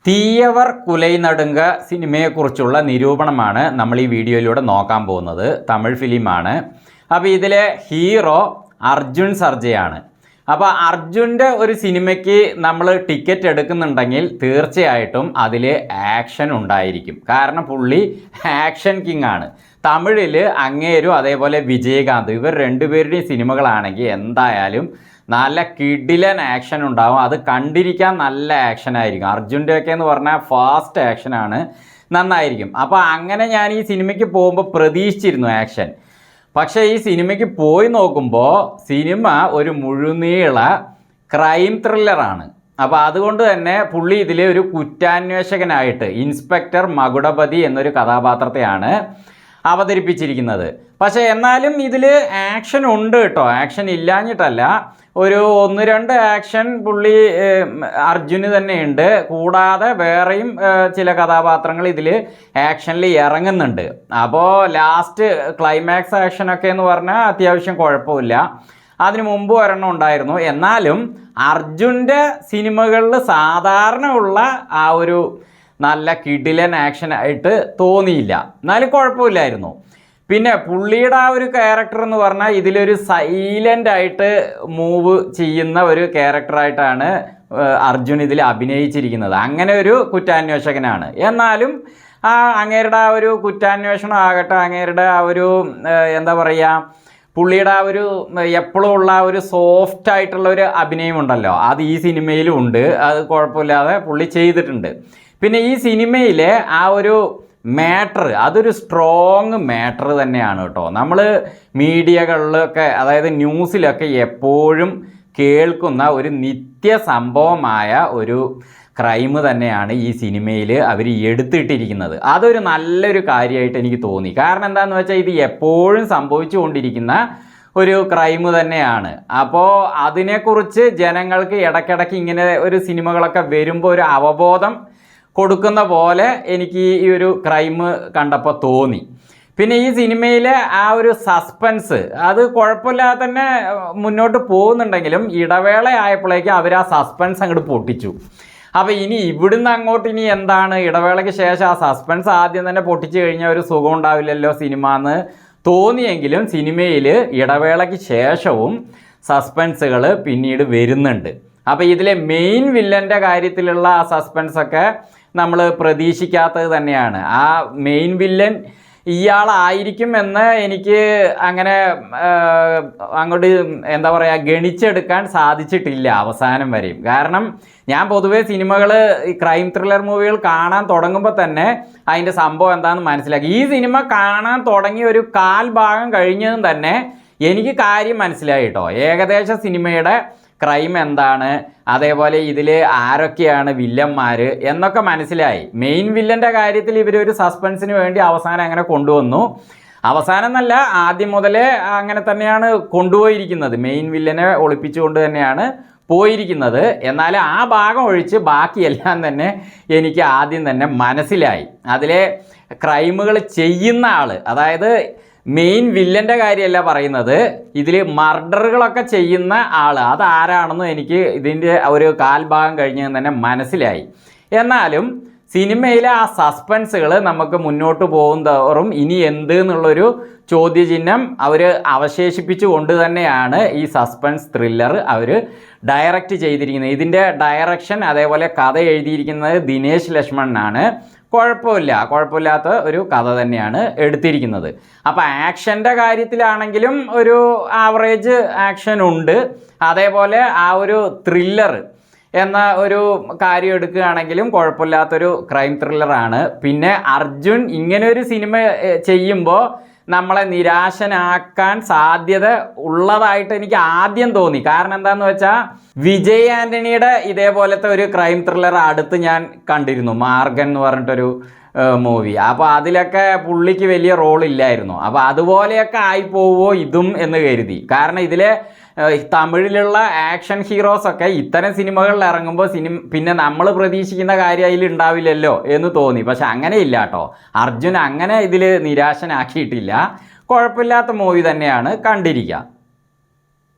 തീയവർ കുലൈനടുങ്ക സിനിമയെക്കുറിച്ചുള്ള നിരൂപണമാണ് നമ്മൾ ഈ വീഡിയോയിലൂടെ നോക്കാൻ പോകുന്നത്. തമിഴ് ഫിലിമാണ്. അപ്പോൾ ഇതിലെ ഹീറോ അർജുൻ സർജയാണ്. അപ്പോൾ അർജുൻ്റെ ഒരു സിനിമയ്ക്ക് നമ്മൾ ടിക്കറ്റ് എടുക്കുന്നുണ്ടെങ്കിൽ തീർച്ചയായിട്ടും അതിൽ ആക്ഷൻ ഉണ്ടായിരിക്കും. കാരണം പുള്ളി ആക്ഷൻ കിങ് ആണ്. തമിഴിൽ അങ്ങേരും അതേപോലെ വിജയകാന്ത് ഇവർ രണ്ടുപേരുടെയും സിനിമകളാണെങ്കിൽ എന്തായാലും നല്ല കിടിലൻ ആക്ഷൻ ഉണ്ടാവും. അത് കണ്ടിരിക്കാൻ നല്ല ആക്ഷനായിരിക്കും. അർജുൻ്റെയൊക്കെ എന്ന് പറഞ്ഞാൽ ഫാസ്റ്റ് ആക്ഷനാണ്, നന്നായിരിക്കും. അപ്പോൾ അങ്ങനെ ഞാൻ ഈ സിനിമയ്ക്ക് പോകുമ്പോൾ പ്രതീക്ഷിച്ചിരുന്നു ആക്ഷൻ. പക്ഷേ ഈ സിനിമയ്ക്ക് പോയി നോക്കുമ്പോൾ സിനിമ ഒരു മുഴുനീള ക്രൈം ത്രില്ലറാണ്. അപ്പോൾ അതുകൊണ്ട് തന്നെ പുള്ളി ഇതിൽ ഒരു കുറ്റാന്വേഷകനായിട്ട് ഇൻസ്പെക്ടർ മകുടപതി എന്നൊരു കഥാപാത്രത്തെയാണ് അവതരിപ്പിച്ചിരിക്കുന്നത്. പക്ഷേ എന്നാലും ഇതിൽ ആക്ഷൻ ഉണ്ട് കേട്ടോ, ആക്ഷൻ ഇല്ലാഞ്ഞിട്ടല്ല. ഒരു 1-2 ആക്ഷൻ പുള്ളി അർജുന് തന്നെയുണ്ട്. കൂടാതെ വേറെയും ചില കഥാപാത്രങ്ങൾ ഇതിൽ ആക്ഷനിൽ ഇറങ്ങുന്നുണ്ട്. അപ്പോൾ ലാസ്റ്റ് ക്ലൈമാക്സ് ആക്ഷനൊക്കെ എന്ന് പറഞ്ഞാൽ അത്യാവശ്യം കുഴപ്പമില്ല. അതിന് മുമ്പ് ഒരെണ്ണം ഉണ്ടായിരുന്നു. എന്നാലും അർജുൻ്റെ സിനിമകളിൽ സാധാരണ ഉള്ള ആ ഒരു നല്ല കിടിലൻ ആക്ഷനായിട്ട് തോന്നിയില്ല. എന്നാലും കുഴപ്പമില്ലായിരുന്നു. പിന്നെ പുള്ളിയുടെ ആ ഒരു ക്യാരക്ടർ എന്ന് പറഞ്ഞാൽ ഇതിലൊരു സൈലൻ്റ് ആയിട്ട് മൂവ് ചെയ്യുന്ന ഒരു ക്യാരക്ടറായിട്ടാണ് അർജുൻ ഇതിൽ അഭിനയിച്ചിരിക്കുന്നത്. അങ്ങനെ ഒരു കുറ്റാന്വേഷകനാണ്. എന്നാലും അങ്ങേരുടെ ആ ഒരു കുറ്റാന്വേഷണം ആകട്ടെ, അങ്ങേരുടെ ആ ഒരു എന്താ പറയുക, പുള്ളിയുടെ ആ ഒരു എപ്പോഴും ഉള്ള ഒരു സോഫ്റ്റ് ആയിട്ടുള്ള ഒരു അഭിനയമുണ്ടല്ലോ, അത് ഈ സിനിമയിലും ഉണ്ട്. അത് കുഴപ്പമില്ലാതെ പുള്ളി ചെയ്തിട്ടുണ്ട്. പിന്നെ ഈ സിനിമയിലെ ആ ഒരു മാറ്റർ അതൊരു സ്ട്രോങ് മാറ്റർ തന്നെയാണ് കേട്ടോ. നമ്മൾ മീഡിയകളിലൊക്കെ അതായത് ന്യൂസിലൊക്കെ എപ്പോഴും കേൾക്കുന്ന ഒരു നിത്യ സംഭവമായ ഒരു ക്രൈം തന്നെയാണ് ഈ സിനിമയിൽ അവർ എടുത്തിട്ടിരിക്കുന്നത്. അതൊരു നല്ലൊരു കാര്യമായിട്ട് എനിക്ക് തോന്നി. കാരണം എന്താണെന്ന് വെച്ചാൽ ഇത് എപ്പോഴും സംഭവിച്ചു കൊണ്ടിരിക്കുന്ന ഒരു ക്രൈം തന്നെയാണ്. അപ്പോൾ അതിനെക്കുറിച്ച് ജനങ്ങൾക്ക് ഇടയ്ക്കിടയ്ക്ക് ഇങ്ങനെ ഒരു സിനിമകളൊക്കെ വരുമ്പോൾ ഒരു അവബോധം കൊടുക്കുന്ന പോലെ എനിക്ക് ഈ ഒരു ക്രൈം കണ്ടപ്പോൾ തോന്നി. പിന്നെ ഈ സിനിമയിലെ ആ ഒരു സസ്പെൻസ് അത് കുഴപ്പമില്ലാതെ തന്നെ മുന്നോട്ട് പോകുന്നുണ്ടെങ്കിലും ഇടവേള ആയപ്പോഴേക്കും അവർ ആ സസ്പെൻസ് അങ്ങോട്ട് പൊട്ടിച്ചു. അപ്പോൾ ഇനി ഇവിടുന്ന് അങ്ങോട്ട് ഇനി എന്താണ്, ഇടവേളയ്ക്ക് ശേഷം ആ സസ്പെൻസ് ആദ്യം തന്നെ പൊട്ടിച്ചു കഴിഞ്ഞാൽ ഒരു സുഖം ഉണ്ടാവില്ലല്ലോ സിനിമ എന്ന് തോന്നിയെങ്കിലും സിനിമയിൽ ഇടവേളയ്ക്ക് ശേഷവും സസ്പെൻസുകൾ പിന്നീട് വരുന്നുണ്ട്. അപ്പോൾ ഇതിലെ മെയിൻ വില്ലൻ്റെ കാര്യത്തിലുള്ള ആ സസ്പെൻസൊക്കെ നമ്മൾ പ്രതീക്ഷിക്കാത്തത് തന്നെയാണ്. ആ മെയിൻ വില്ലൻ ഇയാളായിരിക്കും എന്ന് എനിക്ക് അങ്ങനെ അങ്ങോട്ട് എന്താ പറയുക ഗണിച്ചെടുക്കാൻ സാധിച്ചിട്ടില്ല അവസാനം വരെയും. കാരണം ഞാൻ പൊതുവേ സിനിമകൾ ഈ ക്രൈം ത്രില്ലർ മൂവികൾ കാണാൻ തുടങ്ങുമ്പോൾ തന്നെ അതിൻ്റെ സംഭവം എന്താണെന്ന് മനസ്സിലാക്കി. ഈ സിനിമ കാണാൻ തുടങ്ങി ഒരു 1/4 ഭാഗം കഴിഞ്ഞതും തന്നെ എനിക്ക് കാര്യം മനസ്സിലായി കേട്ടോ. ഏകദേശം സിനിമയുടെ ക്രൈം എന്താണ്, അതേപോലെ ഇതിൽ ആരൊക്കെയാണ് വില്ലന്മാർ എന്നൊക്കെ മനസ്സിലായി. മെയിൻ വില്ലൻ്റെ കാര്യത്തിൽ ഇവരൊരു സസ്പെൻസിന് വേണ്ടി അവസാനം അങ്ങനെ കൊണ്ടുവന്നു. അവസാനം എന്നല്ല, ആദ്യം മുതലേ അങ്ങനെ തന്നെയാണ് കൊണ്ടുപോയിരിക്കുന്നത്. മെയിൻ വില്ലനെ ഒളിപ്പിച്ചുകൊണ്ട് തന്നെയാണ് പോയിരിക്കുന്നത്. എന്നാൽ ആ ഭാഗം ഒഴിച്ച് ബാക്കിയെല്ലാം തന്നെ എനിക്ക് ആദ്യം തന്നെ മനസ്സിലായി. അതിലെ ക്രൈമുകൾ ചെയ്യുന്ന ആൾ, അതായത് മെയിൻ വില്ലൻ്റെ കാര്യമല്ല പറയുന്നത്, ഇതിൽ മർഡറുകളൊക്കെ ചെയ്യുന്ന ആൾ അതാരാണെന്നും എനിക്ക് ഇതിൻ്റെ ഒരു 1/4 ഭാഗം കഴിഞ്ഞ് തന്നെ മനസ്സിലായി. എന്നാലും സിനിമയിലെ ആ സസ്പെൻസുകൾ നമുക്ക് മുന്നോട്ട് പോകുന്തോറും ഇനി എന്ത് എന്നുള്ളൊരു ചോദ്യചിഹ്നം അവർ അവശേഷിപ്പിച്ചു കൊണ്ട് തന്നെയാണ് ഈ സസ്പെൻസ് ത്രില്ലർ അവർ ഡയറക്റ്റ് ചെയ്തിരിക്കുന്നത്. ഇതിൻ്റെ ഡയറക്ഷൻ അതേപോലെ കഥ എഴുതിയിരിക്കുന്നത് ദിനേശ് ലക്ഷ്മണനാണ്. കുഴപ്പമില്ലാത്ത ഒരു കഥ തന്നെയാണ് എടുത്തിരിക്കുന്നത്. അപ്പോൾ ആക്ഷൻ്റെ കാര്യത്തിലാണെങ്കിലും ഒരു ആവറേജ് ആക്ഷൻ ഉണ്ട്. അതേപോലെ ആ ഒരു ത്രില്ലർ എന്ന ഒരു കാര്യം എടുക്കുകയാണെങ്കിലും കുഴപ്പമില്ലാത്തൊരു ക്രൈം ത്രില്ലറാണ്. പിന്നെ അർജുൻ ഇങ്ങനെ ഒരു സിനിമ ചെയ്യുമ്പോൾ നമ്മളെ നിരാശനാക്കാൻ സാധ്യത ഉള്ളതായിട്ട് എനിക്ക് ആദ്യം തോന്നി. കാരണം എന്താണെന്ന് വെച്ചാൽ വിജയ് ആൻ്റണിയുടെ ഇതേപോലത്തെ ഒരു ക്രൈം ത്രില്ലർ അടുത്ത് ഞാൻ കണ്ടിരുന്നു, മാർഗൻ എന്ന് പറഞ്ഞിട്ടൊരു മൂവി. അപ്പോൾ അതിലൊക്കെ പുള്ളിക്ക് വലിയ റോളില്ലായിരുന്നു. അപ്പോൾ അതുപോലെയൊക്കെ ആയിപ്പോവോ ഇതും എന്ന് കരുതി. കാരണം ഇതിലെ തമിഴിലുള്ള ആക്ഷൻ ഹീറോസൊക്കെ ഇത്തരം സിനിമകളിൽ ഇറങ്ങുമ്പോൾ പിന്നെ നമ്മൾ പ്രതീക്ഷിക്കുന്ന കാര്യം അതിൽ ഉണ്ടാവില്ലല്ലോ എന്ന് തോന്നി. പക്ഷെ അങ്ങനെയില്ല കേട്ടോ. അർജുൻ അങ്ങനെ ഇതിൽ നിരാശനാക്കിയിട്ടില്ല. കുഴപ്പമില്ലാത്ത മൂവി തന്നെയാണ്, കണ്ടിരിക്കുക.